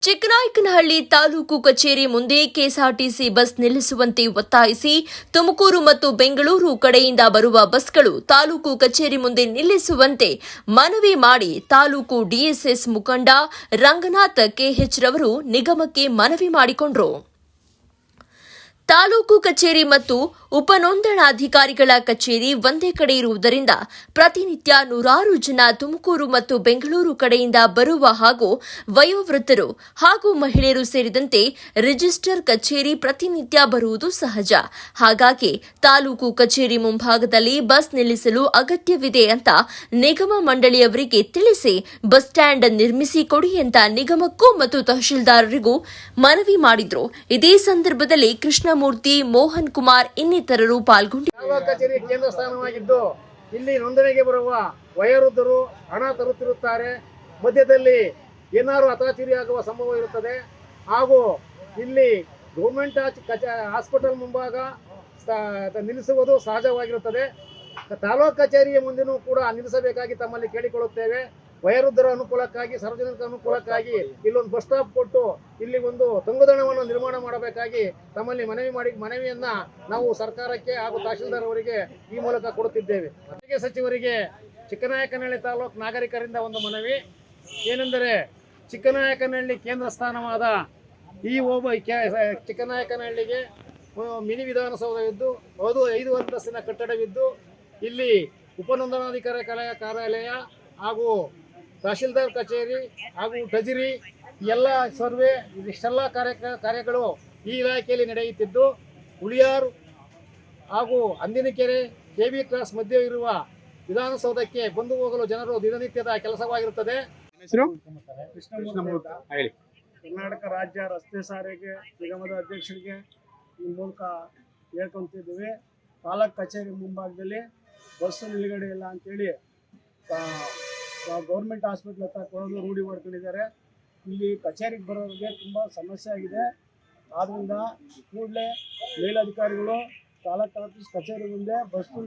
ಚಿಕ್ಕನಾಯಕನಹಳ್ಳಿ ತಾಲೂಕು ಕಚೇರಿ ಮುಂದೆ KSRTC bus ನಿಲ್ಲಿಸುವಂತೆ ಒತ್ತಾಯಿಸಿ ತುಮಕೂರು ಮತ್ತು ಬೆಂಗಳೂರು ಕಡೆಯಿಂದ ಬರುವ ಬಸ್ಗಳು ತಾಲೂಕು ಕಚೇರಿ ಮುಂದೆ ನಿಲ್ಲಿಸುವಂತೆ ಮನವಿ ಮಾಡಿ ತಾಲೂಕು ಡಿಎಸ್ಎಸ್ ಮುಖಂಡ ರಂಗನಾಥ್ ಕೆಎಚ್ ರವರು ನಿಗಮಕ್ಕೆ ಮನವಿ ಮಾಡಿಕೊಂಡರು. ತಾಲೂಕು ಕಚೇರಿ ಮತ್ತು ಉಪನೋಂದಣಾಧಿಕಾರಿಗಳ ಕಚೇರಿ ಒಂದೇ ಕಡೆ ಇರುವುದರಿಂದ ಪ್ರತಿನಿತ್ಯ ನೂರಾರು ಜನ ತುಮಕೂರು ಮತ್ತು ಬೆಂಗಳೂರು ಕಡೆಯಿಂದ ಬರುವ ಹಾಗೂ ವಯೋವೃದ್ಧರು ಹಾಗೂ ಮಹಿಳೆಯರು ಸೇರಿದಂತೆ ರಿಜಿಸ್ಟರ್ ಕಚೇರಿ ಪ್ರತಿನಿತ್ಯ ಬರುವುದು ಸಹಜ. ಹಾಗಾಗಿ ತಾಲೂಕು ಕಚೇರಿ ಮುಂಭಾಗದಲ್ಲಿ ಬಸ್ ನಿಲ್ಲಿಸಲು ಅಗತ್ಯವಿದೆ ಅಂತ ನಿಗಮ ಮಂಡಳಿಯವರಿಗೆ ತಿಳಿಸಿ ಬಸ್ ಸ್ಟ್ಯಾಂಡ್ ನಿರ್ಮಿಸಿ ಕೊಡಿ ಅಂತ ನಿಗಮಕ್ಕೂ ಮತ್ತು ತಹಶೀಲ್ದಾರರಿಗೂ ಮನವಿ ಮಾಡಿದ್ರು. ಇದೇ ಸಂದರ್ಭದಲ್ಲಿ ಕೃಷ್ಣಮೂರ್ತಿ, ಮೋಹನ್ ಕುಮಾರ್ ಇನ್ನಿತರರು ಪಾಲ್ಗೊಂಡಿದ್ದರು. ಕಚೇರಿ ಕೇಂದ್ರ ಸ್ಥಾನವಾಗಿದ್ದು ಇಲ್ಲಿ ನೋಂದಣಿಗೆ ಬರುವ ವಯೋವೃದ್ಧರು ಹಣ ತರುತ್ತಿರುತ್ತಾರೆ. ಮಧ್ಯದಲ್ಲಿ ಏನಾದರೂ ಅತಾಚುರಿ ಆಗುವ ಸಂಭವ ಇರುತ್ತದೆ. ಹಾಗೂ ಇಲ್ಲಿ ಗೌರ್ಮೆಂಟ್ ಹಾಸ್ಪಿಟಲ್ ಮುಂಭಾಗ ನಿಲ್ಲಿಸುವುದು ಸಹಜವಾಗಿರುತ್ತದೆ. ತಾಲೂಕು ಕಚೇರಿಯ ಮುಂದೆನೂ ಕೂಡ ನಿಲ್ಲಿಸಬೇಕಾಗಿ ತಮ್ಮಲ್ಲಿ ಕೇಳಿಕೊಳ್ಳುತ್ತೇವೆ. ವಯೋವೃದ್ಧರ ಅನುಕೂಲಕ್ಕಾಗಿ, ಸಾರ್ವಜನಿಕರ ಅನುಕೂಲಕ್ಕಾಗಿ ಇಲ್ಲೊಂದು ಬಸ್ ಸ್ಟಾಪ್ ಕೊಟ್ಟು ಇಲ್ಲಿ ಒಂದು ತಂಗುದಾಣವನ್ನು ನಿರ್ಮಾಣ ಮಾಡಬೇಕಾಗಿ ತಮ್ಮಲ್ಲಿ ಮನವಿಯನ್ನ ನಾವು ಸರ್ಕಾರಕ್ಕೆ ಹಾಗೂ ತಹಶೀಲ್ದಾರ್ ಅವರಿಗೆ ಈ ಮೂಲಕ ಕೊಡುತ್ತಿದ್ದೇವೆ. ಸಾರಿಗೆ ಸಚಿವರಿಗೆ ಚಿಕ್ಕನಾಯಕನಹಳ್ಳಿ ತಾಲೂಕು ನಾಗರಿಕರಿಂದ ಒಂದು ಮನವಿ ಏನೆಂದರೆ, ಚಿಕ್ಕನಾಯಕನಹಳ್ಳಿ ಕೇಂದ್ರ ಸ್ಥಾನವಾದ ಈ ಚಿಕ್ಕನಾಯಕನಹಳ್ಳಿಗೆ ಮಿನಿ ವಿಧಾನಸೌಧವಿದ್ದು ಅದು 5 ಅಂತಸ್ತಿನ ಕಟ್ಟಡವಿದ್ದು ಇಲ್ಲಿ ಉಪನೋಂದಣಾಧಿಕಾರಿ ಕಾರ್ಯಾಲಯ ಹಾಗೂ ತಹಶೀಲ್ದಾರ್ ಕಚೇರಿ ಹಾಗೂ ಟಜರಿ ಎಲ್ಲ ಸರ್ವೆ ಇಷ್ಟೆಲ್ಲ ಕಾರ್ಯಗಳು ಈ ಇಲಾಖೆಯಲ್ಲಿ ನಡೆಯುತ್ತಿದ್ದು, ಉಳಿಯಾರು ಹಾಗೂ ಅಂದಿನಕೆರೆ ಕೆಬಿ ಕ್ರಾಸ್ ಮಧ್ಯೆ ಇರುವ ವಿಧಾನಸೌಧಕ್ಕೆ ಬಂದು ಹೋಗಲು ಜನರು ದಿನನಿತ್ಯದ ಕೆಲಸವಾಗಿರುತ್ತದೆ. ಕರ್ನಾಟಕ ರಾಜ್ಯ ರಸ್ತೆ ಸಾರಿಗೆ ನಿಗಮದ ಅಧ್ಯಕ್ಷರಿಗೆ ಈ ಮೂಲಕ ಹೇಳ್ಕೊಂತಿದ್ದೀವಿ. ತಾಲೂಕು ಕಚೇರಿ ಮುಂಭಾಗದಲ್ಲಿ ಬಸ್ಸು ನಿಲುಗಡೆ ಇಲ್ಲ ಅಂತೇಳಿ ಗೌರ್ಮೆಂಟ್ ಹಾಸ್ಪಿಟ್ಲ್ ಹತ್ರ ಕೊಡೋದು ರೂಢಿ ಮಾಡ್ಕೊಂಡಿದ್ದಾರೆ. ಇಲ್ಲಿ ಕಚೇರಿಗೆ ಬರೋರಿಗೆ ತುಂಬ ಸಮಸ್ಯೆ ಆಗಿದೆ. ಆದ್ದರಿಂದ ಕೂಡಲೇ ಮೇಲಧಿಕಾರಿಗಳು ತಾಲೂಕು ಆಫೀಸ್ ಕಚೇರಿ ಮುಂದೆ ಬಸ್ಸು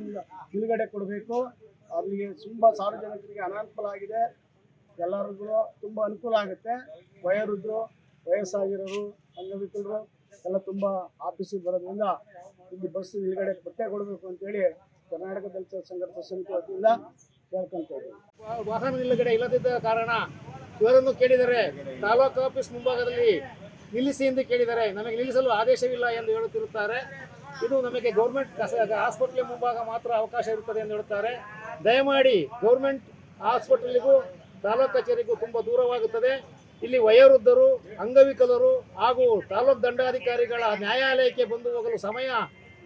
ನಿಲುಗಡೆ ಕೊಡಬೇಕು. ಅವರಿಗೆ ತುಂಬ ಸಾರ್ವಜನಿಕರಿಗೆ ಅನಾನುಕೂಲ ಆಗಿದೆ. ಎಲ್ಲರಿಗೂ ತುಂಬ ಅನುಕೂಲ ಆಗುತ್ತೆ. ವಯೋವೃದ್ಧರು, ವಯಸ್ಸಾಗಿರೋರು, ಅಂಗವಿಕಲರು ಎಲ್ಲ ತುಂಬ ಆಫೀಸಿಗೆ ಬರೋದ್ರಿಂದ ಇಲ್ಲಿ ಬಸ್ಸು ನಿಲುಗಡೆ ಕೊಡಬೇಕು ಅಂತೇಳಿ ಕರ್ನಾಟಕ ದಲಿತ ಸಂಘರ್ಷ ಸಮಿತಿ ವತಿಯಿಂದ ಕೇಳ್ಕೊಂತೀವಿ. ವಾಹನ ನಿಲುಗಡೆ ಇಲ್ಲದಿದ್ದ ಕಾರಣ ಇವರನ್ನು ಕೇಳಿದರೆ ತಾಲೂಕು ಆಫೀಸ್ ಮುಂಭಾಗದಲ್ಲಿ ನಿಲ್ಲಿಸಿ ಎಂದು ಕೇಳಿದರೆ ನಮಗೆ ನಿಲ್ಲಿಸಲು ಆದೇಶವಿಲ್ಲ ಎಂದು ಹೇಳುತ್ತಿರುತ್ತಾರೆ. ಇದು ನಮಗೆ ಗೌರ್ಮೆಂಟ್ ಹಾಸ್ಪಿಟಲ್ ಮುಂಭಾಗ ಮಾತ್ರ ಅವಕಾಶ ಇರುತ್ತದೆ ಎಂದು ಹೇಳುತ್ತಾರೆ. ದಯಮಾಡಿ ಗೌರ್ಮೆಂಟ್ ಹಾಸ್ಪಿಟಲ್ಗೂ ತಾಲೂಕು ಕಚೇರಿಗೂ ತುಂಬ ದೂರವಾಗುತ್ತದೆ. ಇಲ್ಲಿ ವಯೋವೃದ್ಧರು, ಅಂಗವಿಕಲರು ಹಾಗೂ ತಾಲೂಕು ದಂಡಾಧಿಕಾರಿಗಳ ನ್ಯಾಯಾಲಯಕ್ಕೆ ಬಂದು ಹೋಗಲು ಸಮಯ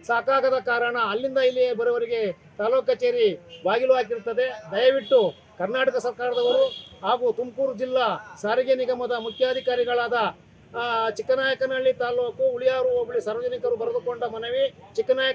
ಸಾಕಾಗದ ಕಾರಣ ಅಲ್ಲಿಂದ ಇಲ್ಲಿಯೇ ಬರುವವರಿಗೆ ತಾಲೂಕು ಕಚೇರಿ ಬಾಗಿಲು ಹಾಕಿರುತ್ತದೆ. ದಯವಿಟ್ಟು ಕರ್ನಾಟಕ ಸರ್ಕಾರದವರು ಹಾಗೂ ತುಮಕೂರು ಜಿಲ್ಲಾ ಸಾರಿಗೆ ನಿಗಮದ ಮುಖ್ಯಾಧಿಕಾರಿಗಳಾದ ಚಿಕ್ಕನಾಯಕನಹಳ್ಳಿ ತಾಲೂಕು ಉಳಿಯಾರು ಹೋಬಳಿ ಸಾರ್ವಜನಿಕರು ಬರೆದುಕೊಂಡ ಮನವಿ, ಚಿಕ್ಕನಾಯಕ